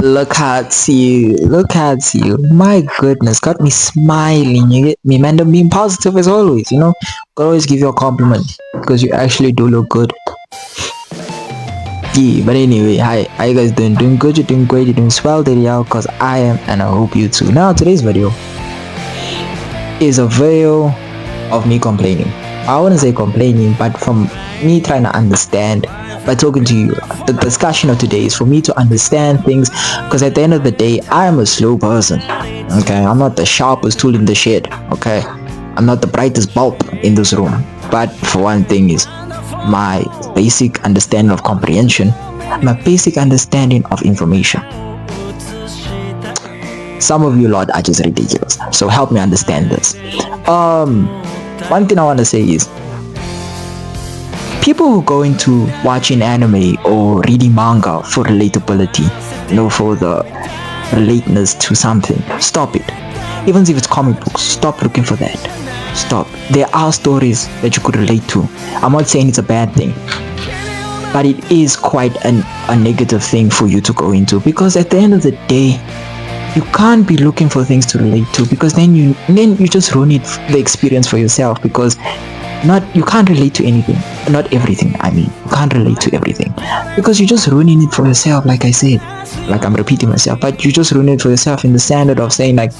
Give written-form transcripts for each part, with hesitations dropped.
Look at you. My goodness, got me smiling. You get me, man. Being positive as always. Gotta always give you a compliment because you actually do look good. Yeah, but anyway, hi, how you guys doing? Doing good? You're doing great? You're doing swell, there you are, because I am, and I hope you too. Now, today's video is a video of me complaining. I wouldn't say complaining, but from me trying to understand by talking to you. The discussion of today is for me to understand things, because at the end of the day, I am a slow person. Okay, I'm not the sharpest tool in the shed. Okay, I'm not the brightest bulb in this room. But for one thing is my basic understanding of comprehension, my basic understanding of information. Some of you lot are just ridiculous, so help me understand this. One thing I want to say is people who go into watching anime or reading manga for relatability, for the relateness to something, stop it. Even if it's comic books, stop looking for that. Stop. There are stories that you could relate to. I'm not saying it's a bad thing, but it is quite a negative thing for you to go into, because at the end of the day, you can't be looking for things to relate to, because then you just ruin the experience for yourself, because you can't relate to anything, not everything. I mean, you can't relate to everything because you're just ruining it for yourself. Like I said, like I'm repeating myself, but you just ruin it for yourself in the standard of saying like,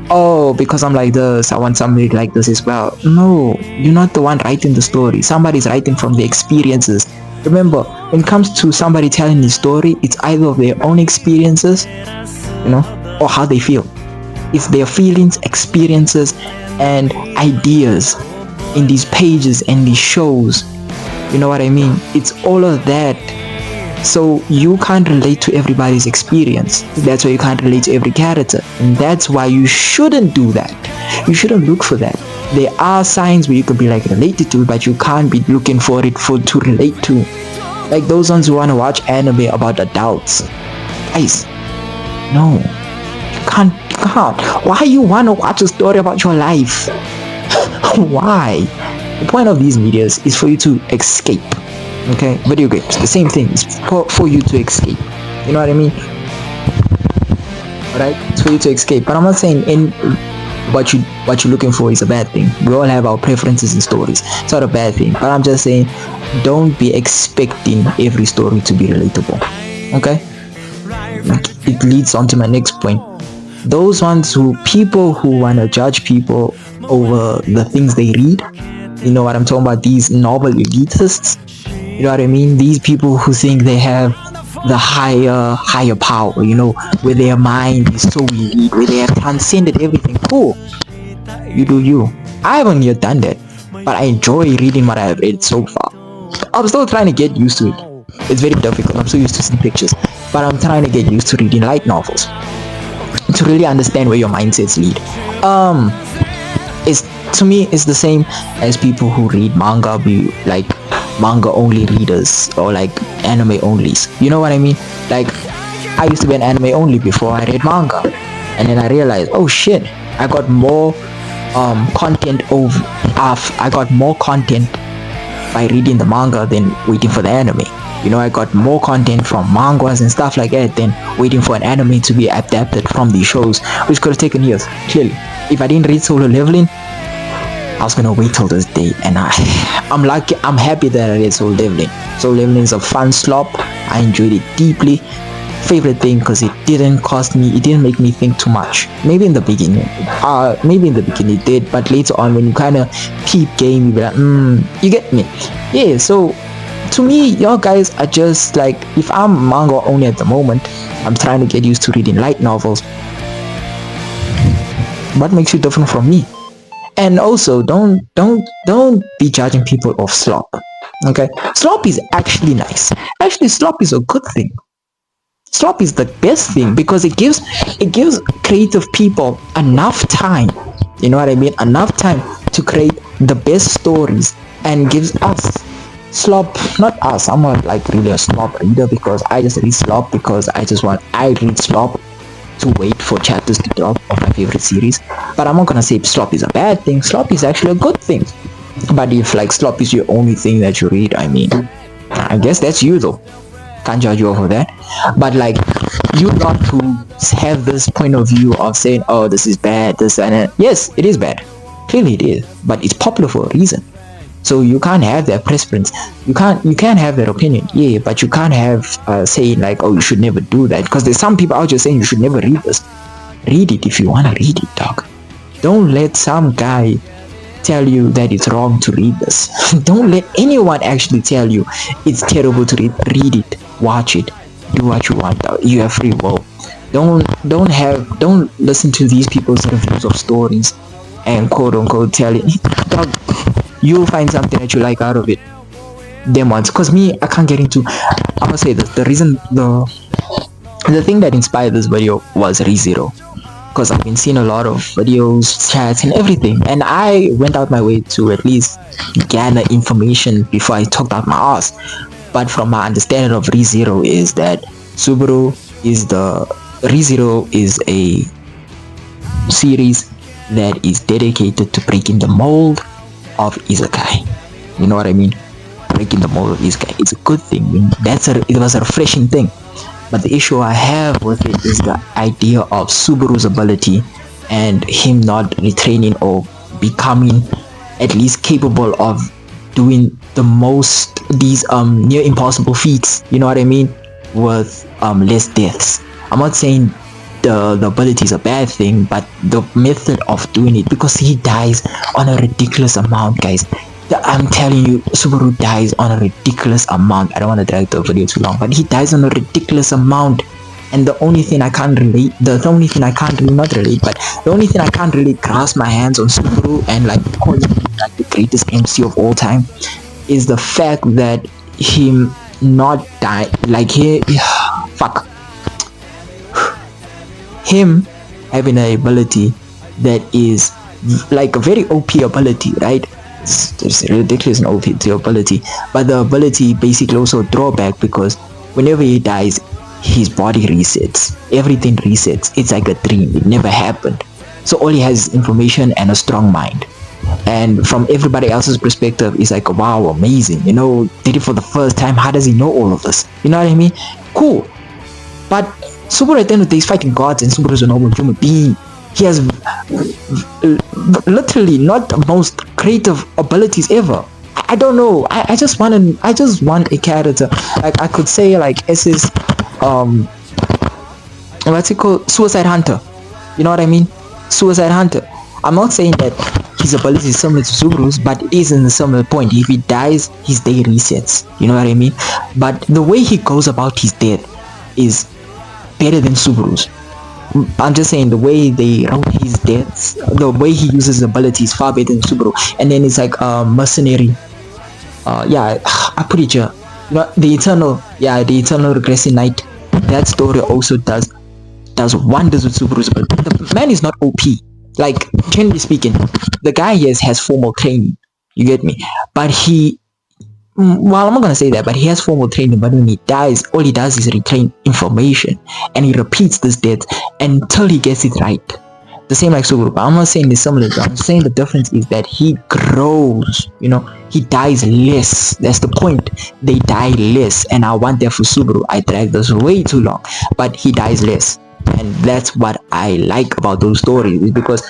oh, because I'm like this, I want somebody like this as well. No, you're not the one writing the story. Somebody's writing from the experiences. Remember, when it comes to somebody telling the story, it's either of their own experiences, or how they feel. It's their feelings, experiences, and ideas in these pages and these shows. You know what I mean? It's all of that. So you can't relate to everybody's experience. That's why you can't relate to every character. And that's why you shouldn't do that. You shouldn't look for that. There are signs where you could be like related to, but you can't be looking for it to relate to. Like those ones who want to watch anime about adults. Guys, no. You can't. Why you want to watch a story about your life? Why? The point of these videos is for you to escape. Okay, video games, the same thing. It's for you to escape. You know what I mean? Alright, it's for you to escape. But I'm not saying what you're looking for is a bad thing. We all have our preferences in stories. It's not a bad thing. But I'm just saying, don't be expecting every story to be relatable. Okay? It leads on to my next point. Those people who want to judge people over the things they read. You know what I'm talking about? These novel elitists. You know what I mean? These people who think they have the higher power, where their mind is so elite, where they have transcended everything. Cool. You do you. I haven't yet done that, but I enjoy reading what I have read so far. I'm still trying to get used to it. It's very difficult. I'm so used to seeing pictures, but I'm trying to get used to reading light novels to really understand where your mindsets lead. To me, it's the same as people who read manga, be like manga only readers or like anime onlys. You know what I mean? Like I used to be an anime only before I read manga, and then I realized, oh shit, I got more content I got more content by reading the manga than waiting for the anime. I got more content from mangas and stuff like that than waiting for an anime to be adapted from these shows, which could have taken years. Clearly, if I didn't read Solo Leveling, I was gonna wait till this day, and I'm happy that I read Solo Leveling. Solo Leveling is a fun slop. I enjoyed it deeply. Favorite thing, because it didn't make me think too much. Maybe in the beginning it did, but later on when you kind of peep game, you be like, you get me? Yeah, so to me, y'all guys are just like, if I'm manga only at the moment, I'm trying to get used to reading light novels. What makes you different from me? And also, don't be judging people off slop. Okay, slop is actually nice. Actually, slop is a good thing. Slop is the best thing because it gives creative people enough time. You know what I mean? Enough time to create the best stories, and gives us slop. Not us. I'm not like really a slop reader, because I just read slop because I read slop to wait for chapters to drop of my favorite series. But I'm not gonna say slop is a bad thing. Slop is actually a good thing. But if like slop is your only thing that you read, I mean, I guess that's you though. Can't judge you for that. But like, you lot who have this point of view of saying, oh, this is bad, this and that. Yes, it is bad. Clearly it is. But it's popular for a reason. So you can't have that preference. You can't have that opinion. Yeah, but you can't have saying like, oh, you should never do that. Because there's some people out there saying you should never read this. Read it if you want to read it, dog. Don't let some guy tell you that it's wrong to read this. Don't let anyone actually tell you it's terrible to read. Read it, watch it, do what you want. You have free will. Don't listen to these people's reviews of stories and quote unquote tell you, dog, you'll find something that you like out of it. Them ones, cause me, I can't get into. I'm gonna say this. The reason the thing that inspired this video was ReZero, because I've been seeing a lot of videos, chats, and everything, and I went out my way to at least gather information before I talked out my ass. But from my understanding of ReZero is that ReZero is a series that is dedicated to breaking the mold of isekai. You know what I mean? Breaking the mold of isekai. It's a good thing. It was a refreshing thing. But the issue I have with it is the idea of Subaru's ability and him not retraining or becoming at least capable of doing these near impossible feats. You know what I mean? With less deaths. I'm not saying the ability is a bad thing, but the method of doing it, because he dies on a ridiculous amount, guys. I'm telling you, Subaru dies on a ridiculous amount. I don't want to drag the video too long, but he dies on a ridiculous amount. And the only thing I can't really grasp my hands on Subaru and like call him like the greatest MC of all time is the fact that him not die, like him having an ability that is like a very OP ability, right? It's ridiculous and OP ability, but the ability basically also a drawback, because whenever he dies, his body resets, everything resets. It's like a dream, it never happened. So all he has is information and a strong mind, and from everybody else's perspective, it's like, wow, amazing, you know, did it for the first time. How does he know all of this? You know what I mean? Cool. But Subaru at the end of the day is fighting gods, and Subaru is a normal human being. He has literally not the most creative abilities ever. I don't know. I just want a character, like I could say like SS what's it called, Suicide Hunter. You know what I mean? Suicide Hunter. I'm not saying that his ability is similar to Subaru's, but it is in a similar point. If he dies, his day resets. You know what I mean? But the way he goes about his death is better than Subaru's. I'm just saying the way they wrote his deaths, the way he uses his abilities, far better than Subaru. And then it's like mercenary. Yeah, I put it here. You know, the eternal regressing night. That story also does wonders with Subaru's ability. The man is not OP. Like, generally speaking, the guy has formal training. You get me? But well, I'm not gonna say that, but he has formal training. But when he dies, all he does is retain information, and he repeats this death until he gets it right. The same like Subaru. But I'm not saying it's similar. I'm saying the difference is that he grows. You know, he dies less. That's the point. They die less, and I want that for Subaru. I dragged this way too long, but he dies less, and that's what I like about those stories. Is because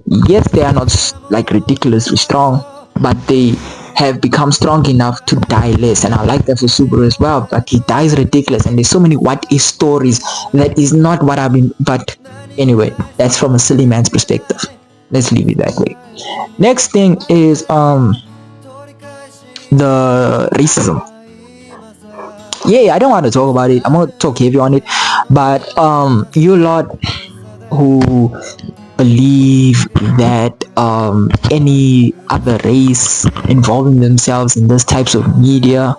yes, they are not like ridiculously strong, but they have become strong enough to die less, and I like that for Subaru as well. But he dies ridiculous, and there's so many what if stories that is not what I've been. But anyway, that's from a silly man's perspective. Let's leave it that way. Next thing is the racism. Yeah, I don't want to talk about it. I'm gonna talk heavy on it, but you lot who believe that any other race involving themselves in these types of media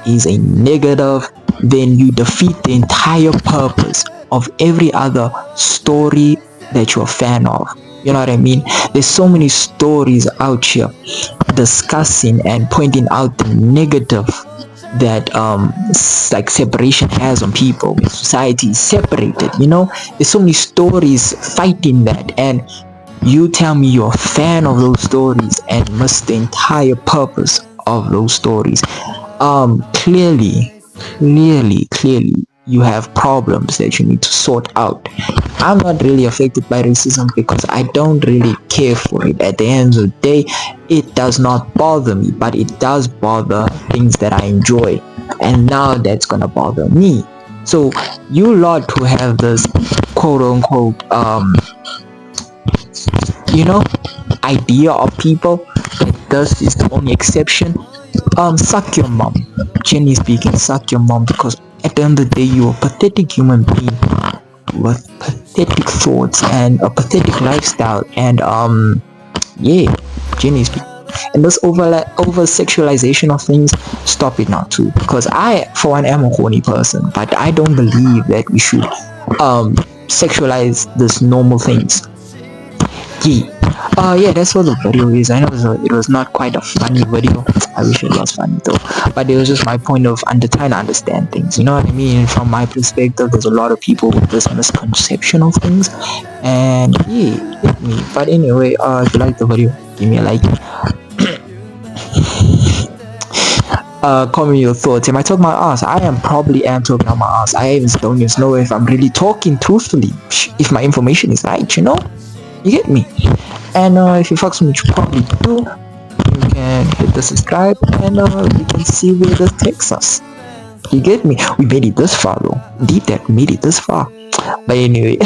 is a negative, then you defeat the entire purpose of every other story that you're a fan of. You know what I mean? There's so many stories out here discussing and pointing out the negative that like separation has on people. Society is separated, you know. There's so many stories fighting that, and you tell me you're a fan of those stories and miss the entire purpose of those stories. Clearly clearly you have problems that you need to sort out. I'm not really affected by racism because I don't really care for it. At the end of the day, it does not bother me, but it does bother things that I enjoy. And now that's gonna bother me. So you lot who have this quote unquote you know idea of people that this is the only exception, suck your mom. Jenny speaking, suck your mom, because at the end of the day you're a pathetic human being with pathetic thoughts and a pathetic lifestyle. And yeah, Jenny speaking. And this over sexualization of things, stop it now too, because I for one am a horny person, but I don't believe that we should sexualize this normal things. Yeah. Yeah, that's what the video is. I know it was not quite a funny video. I wish it was funny though. But it was just my point of trying to understand things. You know what I mean? From my perspective, there's a lot of people with this misconception of things. And yeah, it hit me. But anyway, if you like the video, give me a like. Comment your thoughts. Am I talking my ass? I probably am talking on my ass. I even don't even know if I'm really talking truthfully. If my information is right, you know? You get me? And if you fucks with me, you probably do. You can hit the subscribe, and we can see where this takes us. You get me? We made it this far though. Deep that we made it this far. But anyway,